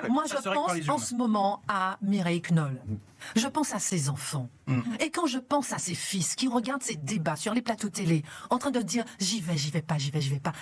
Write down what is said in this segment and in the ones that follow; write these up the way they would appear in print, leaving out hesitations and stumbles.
Moi, je pense en ce moment à Mireille Knoll. Je pense à ses enfants. Et quand je pense à ses fils qui regardent ces débats sur les plateaux télé, en train de dire « j'y vais pas,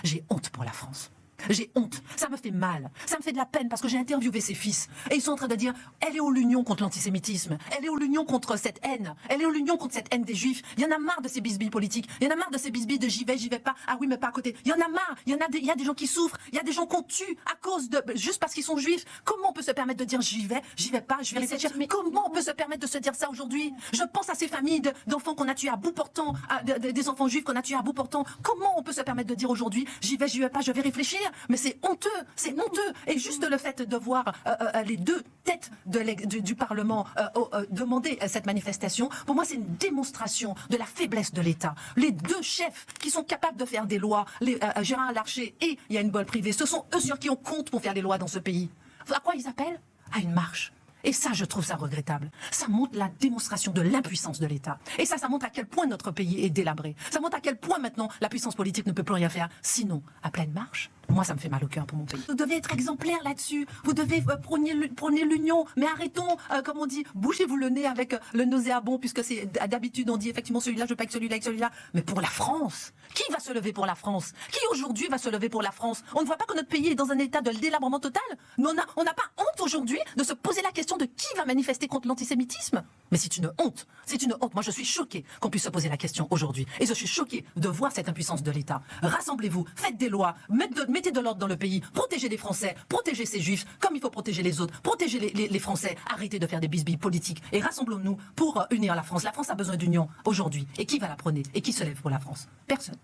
j'ai honte pour la France ». J'ai honte, ça me fait mal, ça me fait de la peine parce que j'ai interviewé ses fils et ils sont en train de dire elle est où l'union contre l'antisémitisme, elle est où l'union contre cette haine, elle est où l'union contre cette haine des juifs. Il y en a marre de ces bisbilles politiques, il y en a marre de ces bisbilles de j'y vais pas, ah oui mais pas à côté. Il y en a marre, il y a des gens qui souffrent, il y a des gens qu'on tue à cause de juste parce qu'ils sont juifs. Comment on peut se permettre de dire j'y vais pas, je vais réfléchir. Comment on peut se permettre de se dire ça aujourd'hui? Je pense à ces familles d'enfants qu'on a tués à bout portant, des enfants juifs qu'on a tués à bout portant. Comment on peut se permettre de dire aujourd'hui j'y vais pas, je vais réfléchir? Mais c'est honteux, c'est honteux. Et juste le fait de voir les deux têtes du Parlement demander cette manifestation, pour moi c'est une démonstration de la faiblesse de l'État. Les deux chefs qui sont capables de faire des lois, Gérard Larcher et Yael Braun-Pivet, ce sont eux sur qui on compte pour faire des lois dans ce pays. À quoi ils appellent? À une marche. Et ça, je trouve ça regrettable. Ça montre la démonstration de l'impuissance de l'État. Et ça montre à quel point notre pays est délabré. Ça montre à quel point maintenant la puissance politique ne peut plus rien faire. Sinon, à pleine marche, moi ça me fait mal au cœur pour mon pays. Vous devez être exemplaire là-dessus. Vous devez prôner l'union. Mais arrêtons, comme on dit, bouchez-vous le nez avec le nauséabond, puisque c'est d'habitude on dit effectivement celui-là, je veux pas avec celui-là, avec celui-là. Mais pour la France, qui va se lever pour la France? Qui aujourd'hui va se lever pour la France? On ne voit pas que notre pays est dans un état de délabrement total? Mais on n'a pas honte aujourd'hui de se poser la question de qui va manifester contre l'antisémitisme? Mais c'est une honte, c'est une honte. Moi je suis choquée qu'on puisse se poser la question aujourd'hui. Et je suis choquée de voir cette impuissance de l'État. Rassemblez-vous, faites des lois, mettez de l'ordre dans le pays, protégez les Français, protégez ces juifs, comme il faut protéger les autres, protégez les Français, arrêtez de faire des bisbilles politiques et rassemblons-nous pour unir la France. La France a besoin d'union aujourd'hui. Et qui va la prôner? Et qui se lève pour la France? Personne.